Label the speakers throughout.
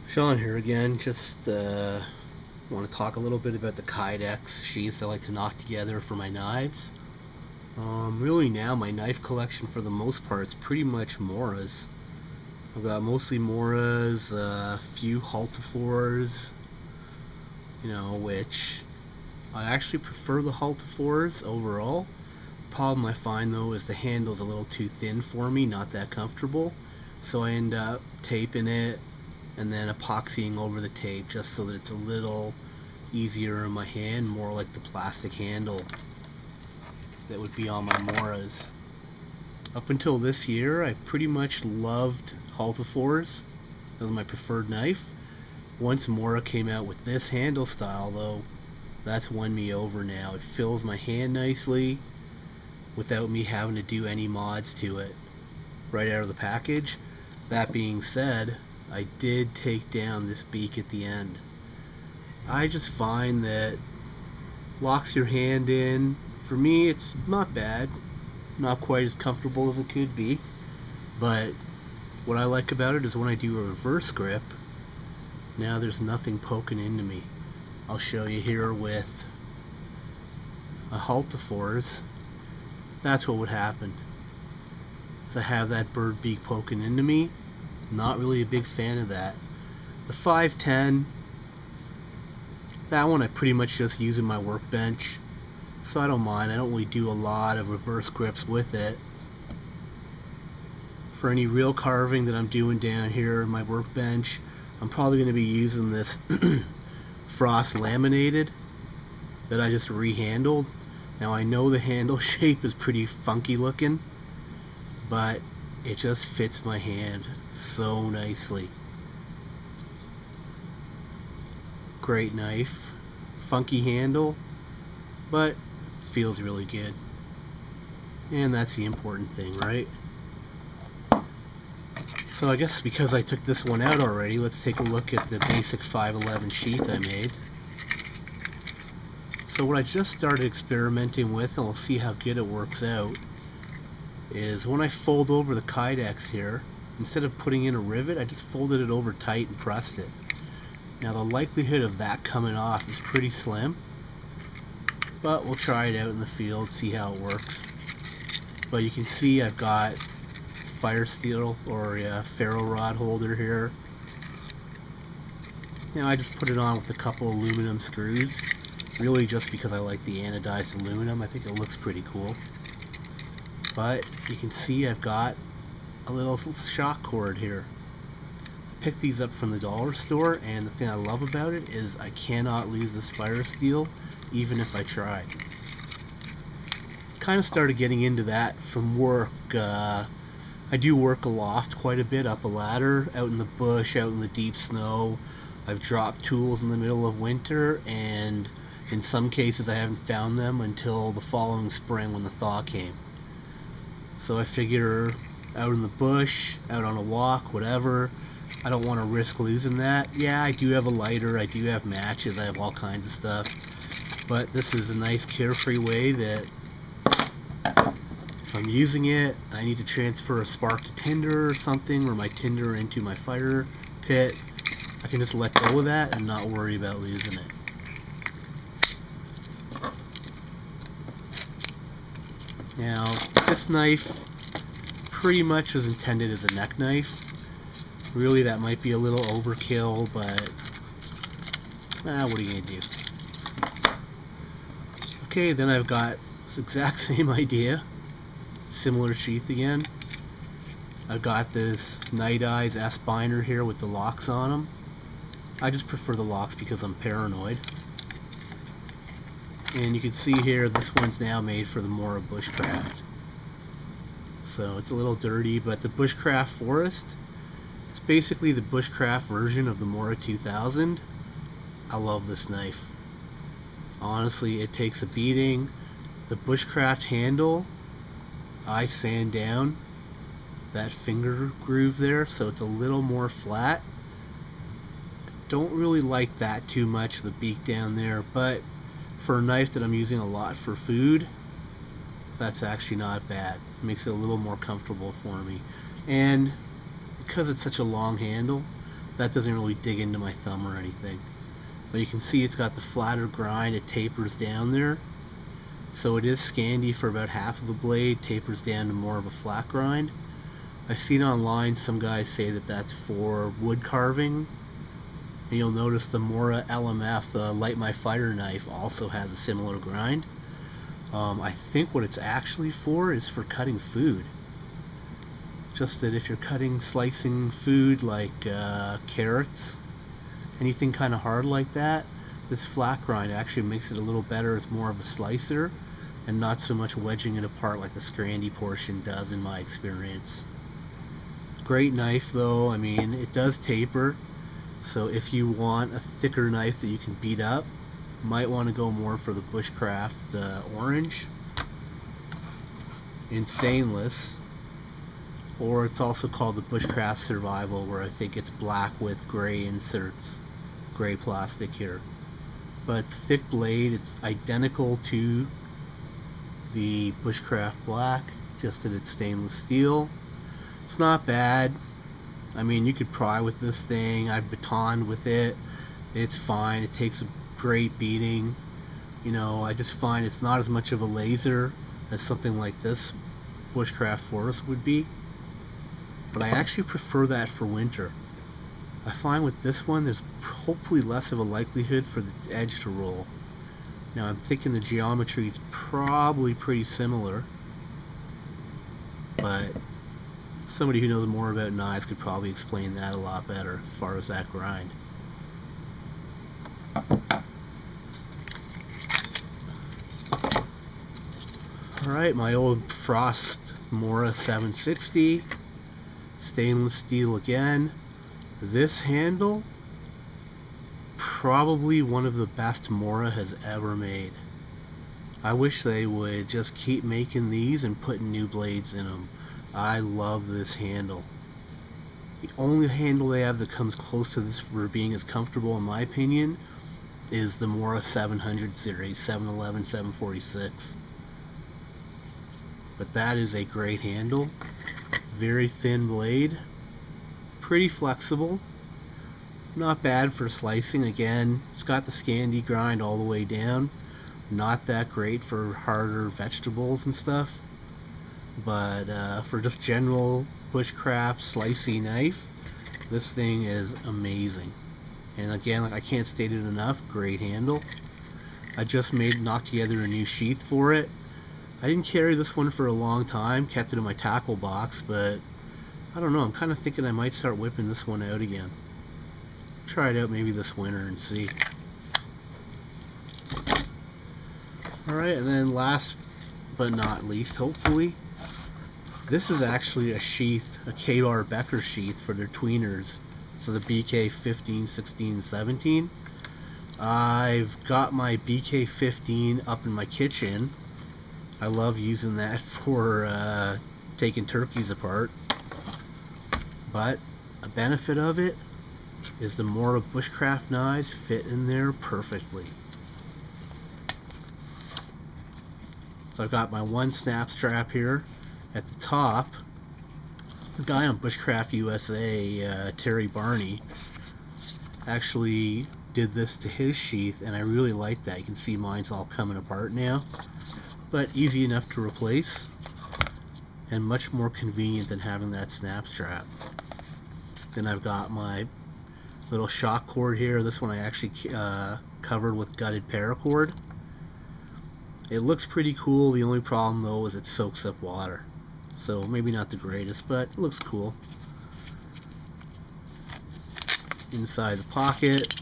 Speaker 1: Sean here again. Just want to talk a little bit about the Kydex sheaths I like to knock together for my knives. Really now my knife collection for the most part is pretty much Moras. I've got mostly Moras, a few Haltifors, which I actually prefer the Haltifors overall. Problem I find though is the handle's a little too thin for me, not that comfortable. So I end up taping it and then epoxying over the tape just so that it's a little easier in my hand, more like the plastic handle that would be on my Moras. Up until this year, I pretty much loved Haltifors. That was my preferred knife. Once Mora came out with this handle style though, that's won me over now. It fills my hand nicely without me having to do any mods to it right out of the package. That being said, I did take down this beak at the end. I just find that locks your hand in. For me, it's not bad. Not quite as comfortable as it could be. But what I like about it is when I do a reverse grip, now there's nothing poking into me. I'll show you here with a Haltifors. That's what would happen. So I have that bird beak poking into me. Not really a big fan of that. The 510, that one I pretty much just use in my workbench, so I don't mind. I don't really do a lot of reverse grips with it. For any real carving that I'm doing down here in my workbench, I'm probably going to be using this frost laminated that I just rehandled. Now I know the handle shape is pretty funky looking, but it just fits my hand so nicely. Great knife, funky handle, but feels really good. And that's the important thing, right? So I guess because I took this one out already, let's take a look at the basic 511 sheath I made. So what I just started experimenting with, and we'll see how good it works out, is when I fold over the Kydex here, instead of putting in a rivet, I just folded it over tight and pressed it. Now the likelihood of that coming off is pretty slim, but we'll try it out in the field, see how it works. But you can see I've got fire steel or a ferro rod holder here. Now I just put it on with a couple aluminum screws, really just because I like the anodized aluminum. I think it looks pretty cool. But you can see I've got a little shock cord here. Picked these up from the dollar store, and the thing I love about it is I cannot lose this fire steel even if I tried. Kind of started getting into that from work. I do work aloft quite a bit, up a ladder, out in the bush, out in the deep snow. I've dropped tools in the middle of winter, and in some cases I haven't found them until the following spring when the thaw came. So I figure out in the bush, out on a walk, whatever, I don't want to risk losing that. Yeah, I do have a lighter, I do have matches, I have all kinds of stuff. But this is a nice carefree way that if I'm using it, I need to transfer a spark to tinder or something, or my tinder into my fire pit, I can just let go of that and not worry about losing it. Now, this knife pretty much was intended as a neck knife. Really, that might be a little overkill, but what are you going to do? Okay, then I've got this exact same idea. Similar sheath again. I've got this Night Eyes S-binder here with the locks on them. I just prefer the locks because I'm paranoid. And you can see here, this one's now made for the Mora bushcraft. So it's a little dirty, but the bushcraft forest, it's basically the bushcraft version of the Mora 2000. I love this knife. Honestly, it takes a beating. The bushcraft handle, I sand down that finger groove there, so it's a little more flat. Don't really like that too much, the beak down there, but for a knife that I'm using a lot for food, that's actually not bad. It makes it a little more comfortable for me. And because it's such a long handle, that doesn't really dig into my thumb or anything. But you can see it's got the flatter grind, it tapers down there. So it is Scandi for about half of the blade, tapers down to more of a flat grind. I've seen online some guys say that that's for wood carving. And you'll notice the Mora LMF, the Light My Fire knife, also has a similar grind. I think what it's actually for is for cutting food. Just that if you're slicing food like carrots, anything kind of hard like that, this flat grind actually makes it a little better. It's more of a slicer and not so much wedging it apart like the Scandi portion does in my experience. Great knife though. I mean, it does taper, so if you want a thicker knife that you can beat up, you might want to go more for the Bushcraft orange in stainless, or it's also called the Bushcraft Survival, where I think it's black with gray inserts, gray plastic here. But it's thick blade, it's identical to the Bushcraft Black, just that it's stainless steel. It's not bad. I mean, you could pry with this thing. I've batoned with it. It's fine. It takes a great beating. You know, I just find it's not as much of a laser as something like this Bushcraft Forest would be. But I actually prefer that for winter. I find with this one, there's hopefully less of a likelihood for the edge to roll. Now I'm thinking the geometry is probably pretty similar, but somebody who knows more about knives could probably explain that a lot better as far as that grind. Alright, my old Frost Mora 760, stainless steel again. This handle, probably one of the best Mora has ever made. I wish they would just keep making these and putting new blades in them. I love this handle. The only handle they have that comes close to this for being as comfortable, in my opinion, is the Mora 700 series, 711, 746. But that is a great handle. Very thin blade. Pretty flexible. Not bad for slicing. Again, it's got the Scandi grind all the way down. Not that great for harder vegetables and stuff. But for just general bushcraft slicey knife, this thing is amazing. And again, like I can't state it enough, great handle. I just knocked together a new sheath for it. I didn't carry this one for a long time, kept it in my tackle box, but I don't know, I'm kind of thinking I might start whipping this one out again. Try it out maybe this winter and see. Alright, and then last but not least, hopefully, this is actually a sheath, a K-Bar Becker sheath for their tweeners. So the BK 15, 16, 17. I've got my BK 15 up in my kitchen. I love using that for taking turkeys apart. But a benefit of it is the Mora bushcraft knives fit in there perfectly. So I've got my one snap strap here at the top. The guy on Bushcraft USA, Terry Barney, actually did this to his sheath, and I really like that. You can see mine's all coming apart now, but easy enough to replace and much more convenient than having that snap strap. Then I've got my little shock cord here. This one I actually covered with gutted paracord. It looks pretty cool. The only problem though is it soaks up water, so maybe not the greatest, but it looks cool. Inside the pocket,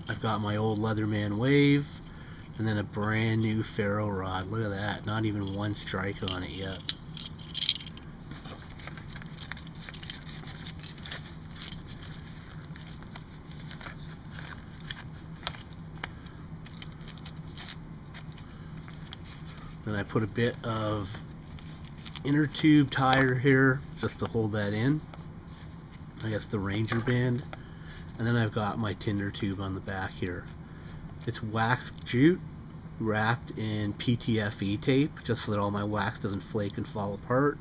Speaker 1: I've got my old Leatherman Wave, and then a brand new ferro rod. Look at that, not even one strike on it yet. Then I put a bit of inner tube tire here just to hold that in. I guess the Ranger band. And then I've got my tinder tube on the back here. It's wax jute wrapped in PTFE tape just so that all my wax doesn't flake and fall apart.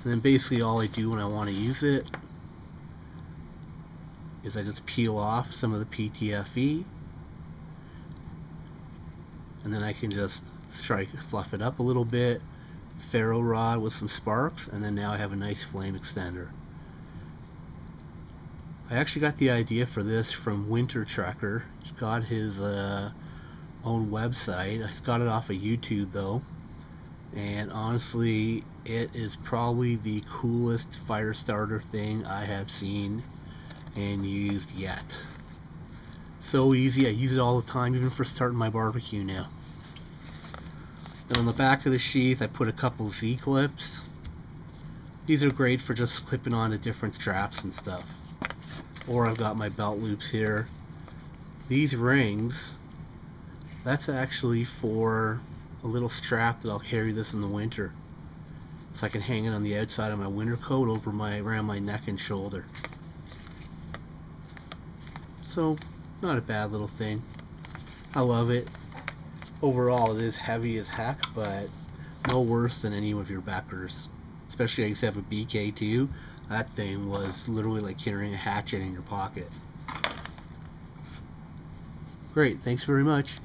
Speaker 1: And then basically all I do when I want to use it is I just peel off some of the PTFE, and then I can just fluff it up a little bit, ferro rod with some sparks, and then now I have a nice flame extender. I actually got the idea for this from Winter Trekker. He's got his own website. He's got it off of YouTube though, and honestly it is probably the coolest fire starter thing I have seen and used yet. So easy, I use it all the time, even for starting my barbecue now. Then on the back of the sheath I put a couple Z-clips. These are great for just clipping onto different straps and stuff. Or I've got my belt loops here. These rings, that's actually for a little strap that I'll carry this in the winter, so I can hang it on the outside of my winter coat around my neck and shoulder. So not a bad little thing. I love it. Overall it is heavy as heck, but no worse than any of your Beckers. Especially I used to have a BK2. That thing was literally like carrying a hatchet in your pocket. Great, thanks very much.